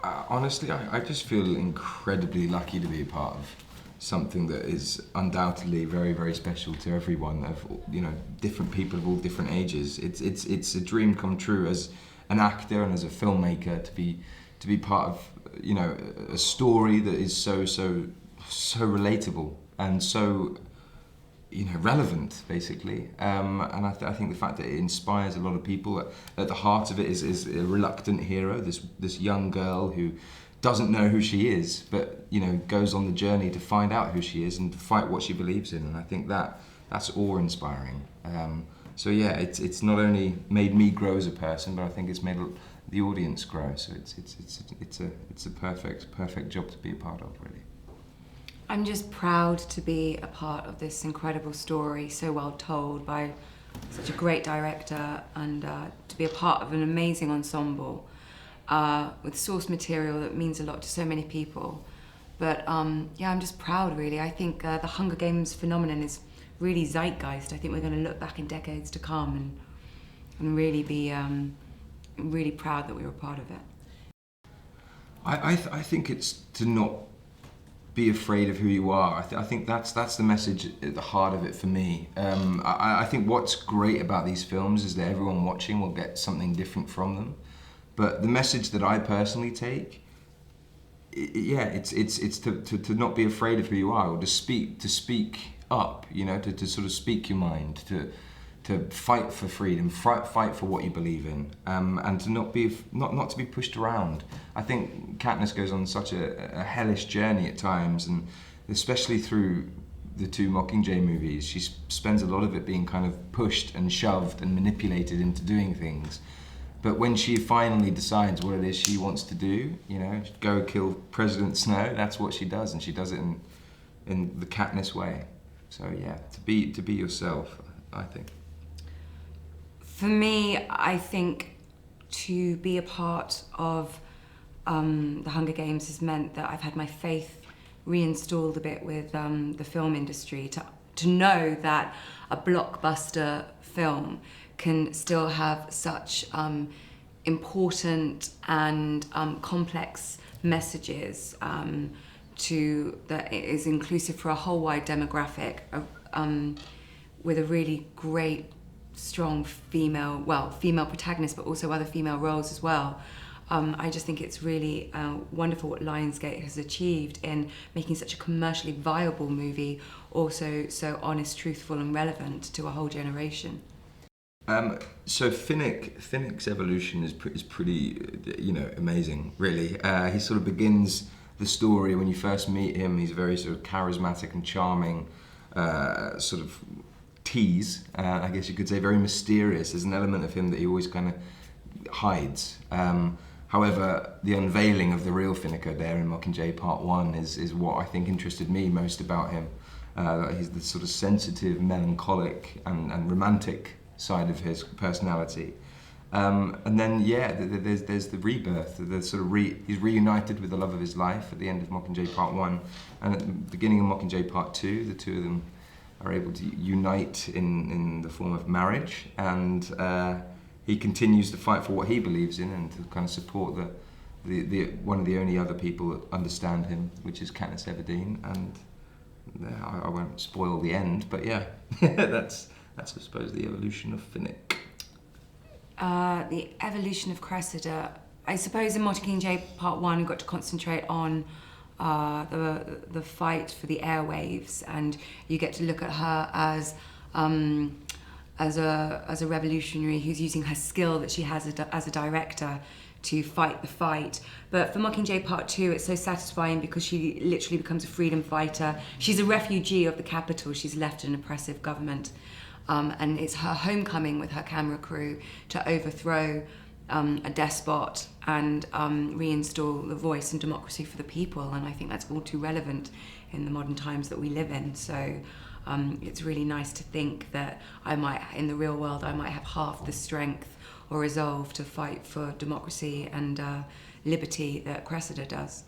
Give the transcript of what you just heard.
Honestly, I just feel incredibly lucky to be a part of something that is undoubtedly very, very special to everyone of, different people of all different ages. It's a dream come true as an actor and as a filmmaker to be part of, a story that is so relatable and so relevant, basically. And I think the fact that it inspires a lot of people, at the heart of it is a reluctant hero, this young girl who doesn't know who she is, but goes on the journey to find out who she is and to fight what she believes in. And I think that's awe-inspiring. So yeah, it's not only made me grow as a person, but I think it's made the audience grow. So it's a perfect job to be a part of, really. I'm just proud to be a part of this incredible story, so well told by such a great director, and to be a part of an amazing ensemble with source material that means a lot to so many people. But I'm just proud, really. I think the Hunger Games phenomenon is really zeitgeist. I think we're going to look back in decades to come and really be really proud that we were a part of it. I think it's to not be afraid of who you are. I think that's the message at the heart of it for me. I think what's great about these films is that everyone watching will get something different from them. But the message that I personally take, it's to not be afraid of who you are, or to speak up, to sort of speak your mind, to fight for freedom, fight for what you believe in, and to not to be pushed around. I think Katniss goes on such a hellish journey at times, and especially through the two Mockingjay movies, she spends a lot of it being kind of pushed and shoved and manipulated into doing things. But when she finally decides what it is she wants to do, go kill President Snow, that's what she does, and she does it in the Katniss way. So yeah, to be yourself, I think. For me, I think to be a part of the Hunger Games has meant that I've had my faith reinstalled a bit with the film industry, to know that a blockbuster film can still have such important and complex messages that it is inclusive for a whole wide demographic, with a really great strong female protagonist, but also other female roles as well. I just think it's really wonderful what Lionsgate has achieved in making such a commercially viable movie also so honest, truthful and relevant to a whole generation. So Finnick's evolution is pretty amazing, really. He sort of begins the story when you first meet him. He's very sort of charismatic and charming, sort of tease, I guess you could say, very mysterious. There's an element of him that he always kind of hides. However, the unveiling of the real Finnick there in Mockingjay Part 1 is what I think interested me most about him. He's the sort of sensitive, melancholic and romantic side of his personality. And then, there's the rebirth. He's reunited with the love of his life at the end of Mockingjay Part 1. And at the beginning of Mockingjay Part 2, the two of them are able to unite in the form of marriage, and he continues to fight for what he believes in and to kind of support the one of the only other people that understand him, which is Katniss Everdeen. And I won't spoil the end, but yeah, that's I suppose the evolution of Finnick. The evolution of Cressida. I suppose in Mockingjay Part 1 we got to concentrate on the fight for the airwaves, and you get to look at her as a revolutionary who's using her skill that she has as a director to fight the fight. But for Mockingjay Part 2, it's so satisfying because she literally becomes a freedom fighter. She's a refugee of the capital. She's left an oppressive government. And it's her homecoming with her camera crew to overthrow a despot and reinstall the voice and democracy for the people. And I think that's all too relevant in the modern times that we live in. So it's really nice to think that in the real world, I might have half the strength or resolve to fight for democracy and liberty that Cressida does.